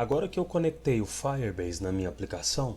Agora que eu conectei o Firebase na minha aplicação,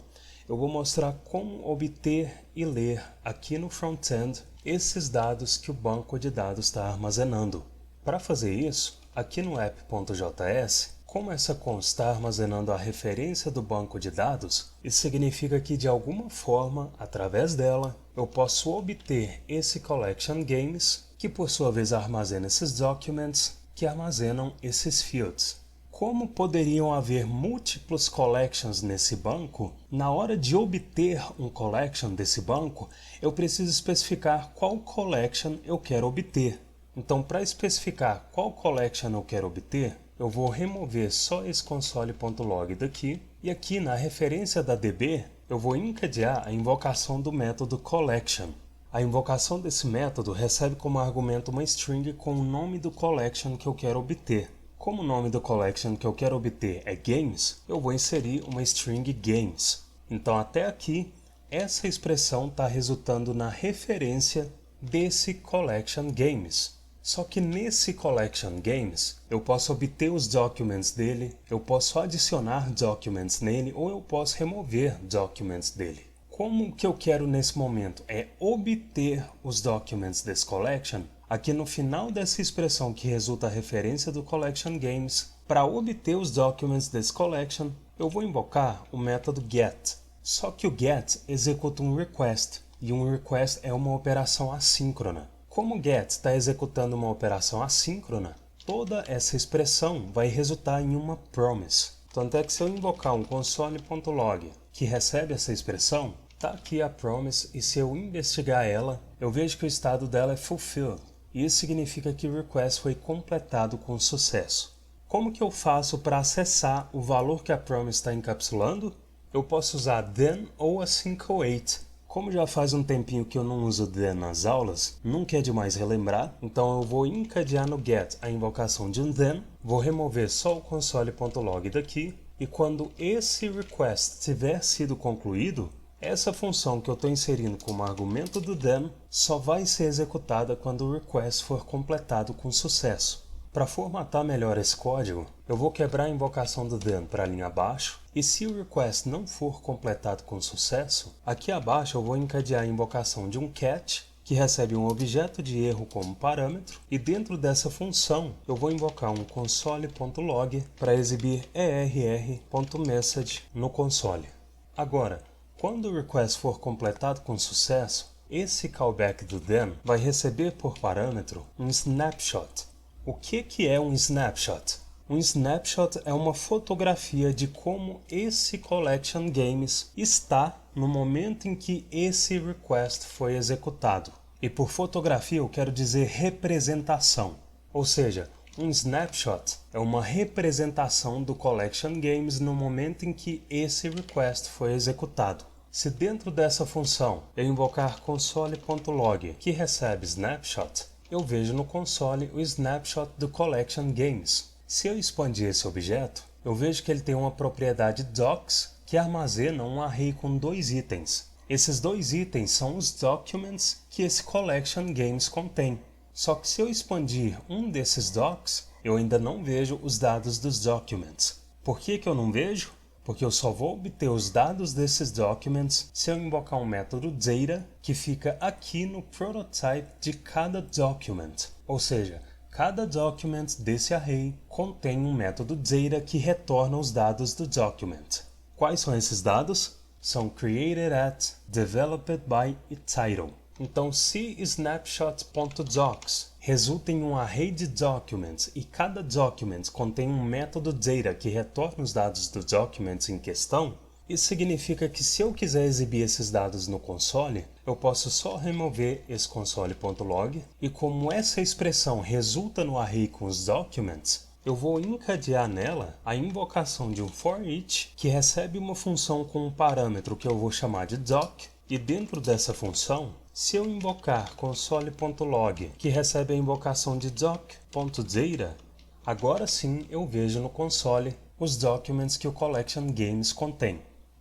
eu vou mostrar como obter e ler aqui no front-end esses dados que o banco de dados está armazenando. Para fazer isso, aqui no app.js, como essa const está armazenando a referência do banco de dados, isso significa que de alguma forma, através dela, eu posso obter esse collection games, que por sua vez armazena esses documents, que armazenam esses fields. Como poderiam haver múltiplos collections nesse banco, na hora de obter um collection desse banco, eu preciso especificar qual collection eu quero obter. Então, para especificar qual collection eu quero obter, eu vou remover só esse console.log daqui, e aqui na referência da DB, eu vou encadear a invocação do método collection. A invocação desse método recebe como argumento uma string com o nome do collection que eu quero obter. Como o nome do collection que eu quero obter é games, eu vou inserir uma string games. Então até aqui, essa expressão está resultando na referência desse collection games. Só que nesse collection games, eu posso obter os documents dele, eu posso adicionar documents nele ou eu posso remover documents dele. Como que eu quero nesse momento é obter os documents desse collection, aqui no final dessa expressão que resulta a referência do collection games, para obter os documents desse collection, eu vou invocar o método get. Só que o get executa um request, e um request é uma operação assíncrona. Como o get está executando uma operação assíncrona, toda essa expressão vai resultar em uma promise. Tanto é que se eu invocar um console.log que recebe essa expressão, está aqui a promise, e se eu investigar ela, eu vejo que o estado dela é fulfilled. Isso significa que o request foi completado com sucesso. Como que eu faço para acessar o valor que a promise está encapsulando? Eu posso usar then ou async-await. Como já faz um tempinho que eu não uso then nas aulas, nunca é demais relembrar, então eu vou encadear no get a invocação de um then, vou remover só o console.log daqui, e quando esse request tiver sido concluído, essa função que eu estou inserindo como argumento do then só vai ser executada quando o request for completado com sucesso. Para formatar melhor esse código, eu vou quebrar a invocação do then para a linha abaixo, e se o request não for completado com sucesso, aqui abaixo eu vou encadear a invocação de um catch, que recebe um objeto de erro como parâmetro, e dentro dessa função eu vou invocar um console.log para exibir err.message no console. Agora, quando o request for completado com sucesso, esse callback do then vai receber por parâmetro um snapshot. O que é um snapshot? Um snapshot é uma fotografia de como esse collection games está no momento em que esse request foi executado. E por fotografia eu quero dizer representação. Ou seja, um snapshot é uma representação do collection games no momento em que esse request foi executado. Se dentro dessa função eu invocar console.log que recebe snapshot, eu vejo no console o snapshot do collection games. Se eu expandir esse objeto, eu vejo que ele tem uma propriedade docs que armazena um array com 2 itens. Esses 2 itens são os documents que esse collection games contém. Só que se eu expandir um desses docs, eu ainda não vejo os dados dos documents. Por que eu não vejo? Porque eu só vou obter os dados desses documents se eu invocar um método data que fica aqui no prototype de cada document. Ou seja, cada document desse array contém um método data que retorna os dados do document. Quais são esses dados? São created at, developed by e title. Então, se snapshot.docs resulta em um array de documents e cada document contém um método data que retorna os dados do document em questão, isso significa que se eu quiser exibir esses dados no console, eu posso só remover esse console.log e como essa expressão resulta no array com os documents, eu vou encadear nela a invocação de um for-each que recebe uma função com um parâmetro que eu vou chamar de doc, e dentro dessa função, se eu invocar console.log que recebe a invocação de doc.data, agora sim eu vejo no console os documents que o collection games contém.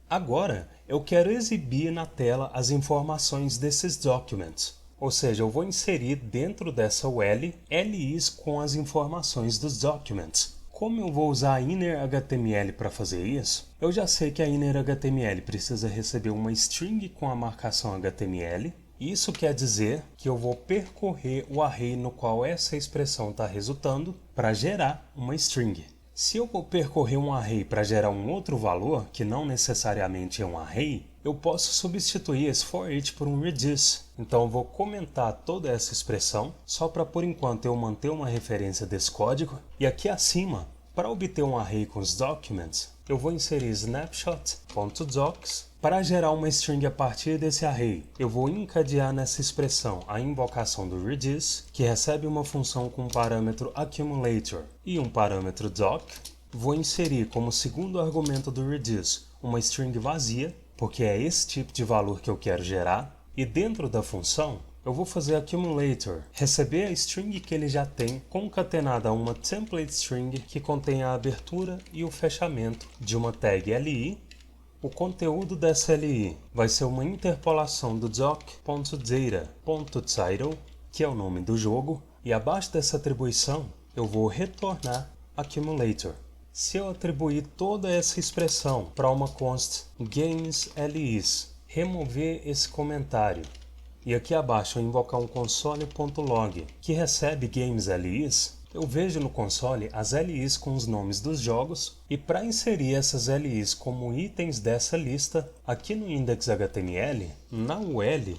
Agora eu quero exibir na tela as informações desses documents. Ou seja, eu vou inserir dentro dessa UL LIs com as informações dos documents. Como eu vou usar a inner HTML para fazer isso? Eu já sei que a inner HTML precisa receber uma string com a marcação HTML. Isso quer dizer que eu vou percorrer o array no qual essa expressão está resultando para gerar uma string. Se eu vou percorrer um array para gerar um outro valor, que não necessariamente é um array, eu posso substituir esse for each por um reduce. Então eu vou comentar toda essa expressão, só para por enquanto eu manter uma referência desse código. E aqui acima, para obter um array com os documents, eu vou inserir snapshot.docs. Para gerar uma string a partir desse array, eu vou encadear nessa expressão a invocação do reduce, que recebe uma função com um parâmetro accumulator e um parâmetro doc. Vou inserir como segundo argumento do reduce uma string vazia, porque é esse tipo de valor que eu quero gerar. E dentro da função, eu vou fazer accumulator, receber a string que ele já tem, concatenada a uma template string que contém a abertura e o fechamento de uma tag li. O conteúdo dessa li vai ser uma interpolação do doc.data.title, que é o nome do jogo, e abaixo dessa atribuição eu vou retornar accumulator. Se eu atribuir toda essa expressão para uma const gamesLis, remover esse comentário, e aqui abaixo eu invocar um console.log que recebe gamesLis, eu vejo no console as LIs com os nomes dos jogos, e para inserir essas LIs como itens dessa lista, aqui no index.html, na UL,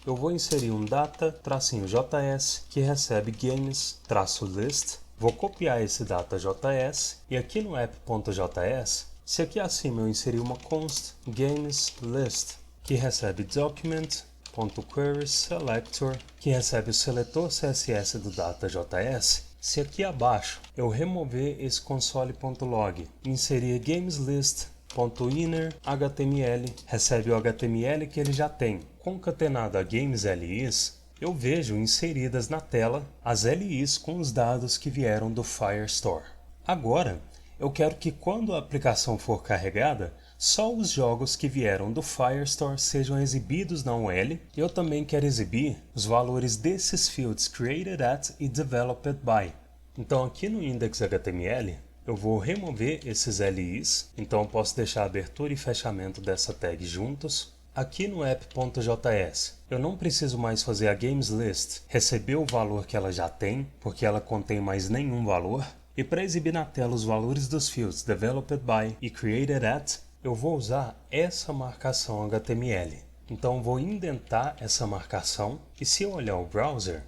eu vou inserir um data-js que recebe games-list. Vou copiar esse data.js e aqui no app.js, se aqui acima eu inserir uma const games-list que recebe document.querySelector, que recebe o seletor CSS do data.js, se aqui abaixo eu remover esse console.log e inserir gameslist.inner.html, recebe o HTML que ele já tem, concatenado a gamesLis, eu vejo inseridas na tela as LIs com os dados que vieram do Firestore. Agora, eu quero que quando a aplicação for carregada, só os jogos que vieram do Firestore sejam exibidos na UL. Eu também quero exibir os valores desses fields created at e developed by. Então aqui no index.html, eu vou remover esses LIs, então eu posso deixar a abertura e fechamento dessa tag juntos. Aqui no app.js, eu não preciso mais fazer a gameslist, receber o valor que ela já tem, porque ela contém mais nenhum valor. E para exibir na tela os valores dos fields developed by e created at, eu vou usar essa marcação HTML. Então eu vou indentar essa marcação, e se eu olhar o browser,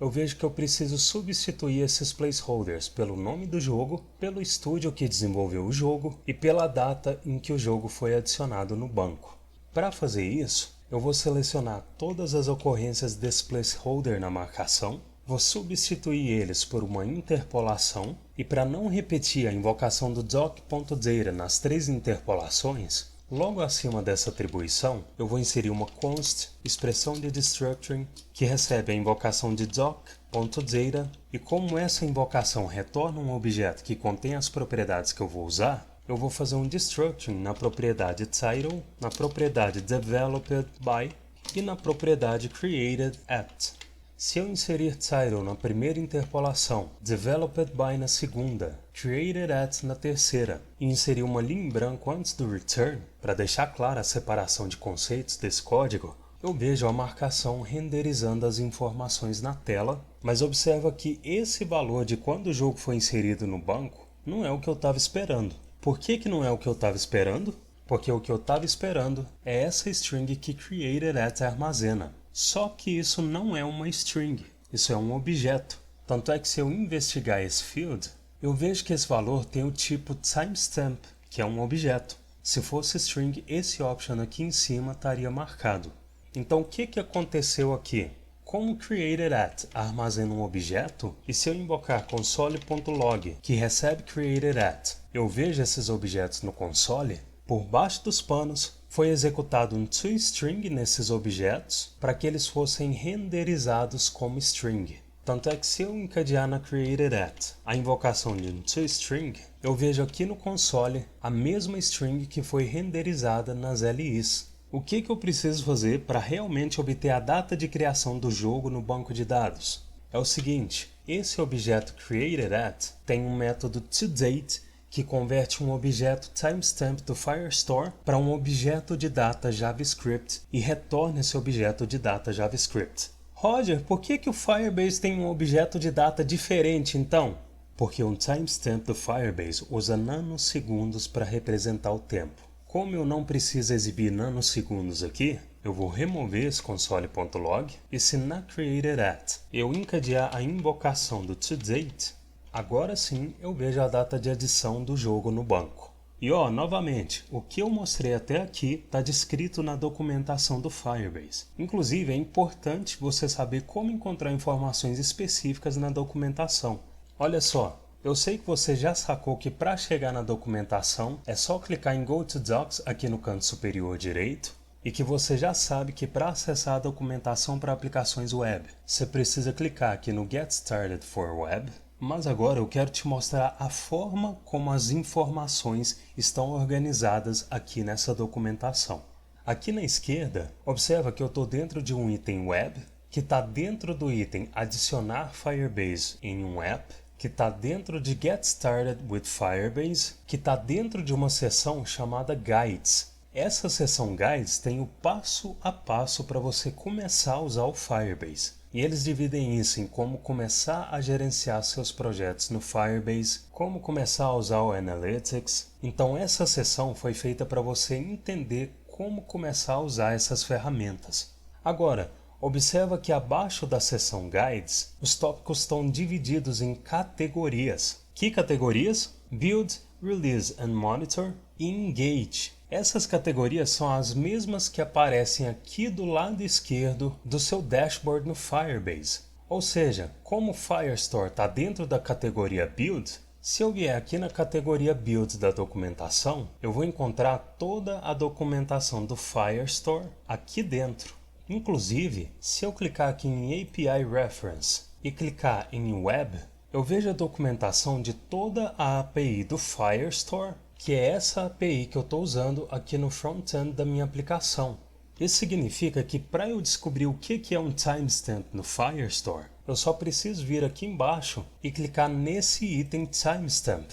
eu vejo que eu preciso substituir esses placeholders pelo nome do jogo, pelo estúdio que desenvolveu o jogo e pela data em que o jogo foi adicionado no banco. Para fazer isso, eu vou selecionar todas as ocorrências desse placeholder na marcação, vou substituir eles por uma interpolação, e para não repetir a invocação do doc.data nas 3 interpolações, logo acima dessa atribuição, eu vou inserir uma const expressão de destructuring que recebe a invocação de doc.data, e como essa invocação retorna um objeto que contém as propriedades que eu vou usar, eu vou fazer um destructuring na propriedade title, na propriedade developed by e na propriedade created at. Se eu inserir title na primeira interpolação, developed by na segunda, created at na terceira, e inserir uma linha em branco antes do return, para deixar clara a separação de conceitos desse código, eu vejo a marcação renderizando as informações na tela, mas observa que esse valor de quando o jogo foi inserido no banco não é o que eu estava esperando. Por que não é o que eu estava esperando? Porque o que eu estava esperando é essa string que created@at armazena. Só que isso não é uma string, isso é um objeto. Tanto é que se eu investigar esse field, eu vejo que esse valor tem o tipo timestamp, que é um objeto. Se fosse string, esse option aqui em cima estaria marcado. Então o que aconteceu aqui? Como created@at armazena um objeto, e se eu invocar console.log, que recebe created@at, eu vejo esses objetos no console, por baixo dos panos foi executado um toString nesses objetos para que eles fossem renderizados como string. Tanto é que se eu encadear na created@at a invocação de um toString, eu vejo aqui no console a mesma string que foi renderizada nas LIs. O que eu preciso fazer para realmente obter a data de criação do jogo no banco de dados? É o seguinte, esse objeto created@, tem um método toDate que converte um objeto timestamp do Firestore para um objeto de data JavaScript e retorna esse objeto de data JavaScript. Roger, por que o Firebase tem um objeto de data diferente então? Porque um timestamp do Firebase usa nanosegundos para representar o tempo. Como eu não preciso exibir nanosegundos aqui, eu vou remover esse console.log e se na created@ eu encadear a invocação do toDate, agora sim eu vejo a data de adição do jogo no banco. E novamente, o que eu mostrei até aqui está descrito na documentação do Firebase. Inclusive é importante você saber como encontrar informações específicas na documentação. Olha só, eu sei que você já sacou que para chegar na documentação é só clicar em Go to Docs aqui no canto superior direito e que você já sabe que para acessar a documentação para aplicações web, você precisa clicar aqui no Get Started for Web. Mas agora eu quero te mostrar a forma como as informações estão organizadas aqui nessa documentação. Aqui na esquerda, observa que eu estou dentro de um item web, que está dentro do item adicionar Firebase em um app, que está dentro de Get Started with Firebase, que está dentro de uma seção chamada Guides. Essa seção Guides tem o passo a passo para você começar a usar o Firebase. E eles dividem isso em como começar a gerenciar seus projetos no Firebase, como começar a usar o Analytics. Então essa seção foi feita para você entender como começar a usar essas ferramentas. Agora, observa que abaixo da seção Guides, os tópicos estão divididos em categorias. Que categorias? Build, Release and Monitor e Engage. Essas categorias são as mesmas que aparecem aqui do lado esquerdo do seu dashboard no Firebase. Ou seja, como o Firestore está dentro da categoria Build, se eu vier aqui na categoria Build da documentação, eu vou encontrar toda a documentação do Firestore aqui dentro. Inclusive, se eu clicar aqui em API Reference e clicar em Web, eu vejo a documentação de toda a API do Firestore, que é essa API que eu estou usando aqui no front-end da minha aplicação. Isso significa que para eu descobrir o que é um timestamp no Firestore, eu só preciso vir aqui embaixo e clicar nesse item timestamp.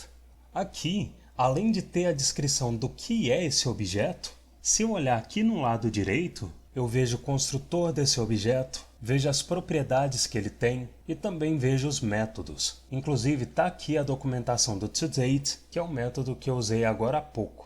Aqui, além de ter a descrição do que é esse objeto, se eu olhar aqui no lado direito, eu vejo o construtor desse objeto, vejo as propriedades que ele tem e também vejo os métodos. Inclusive está aqui a documentação do toDate, que é o método que eu usei agora há pouco.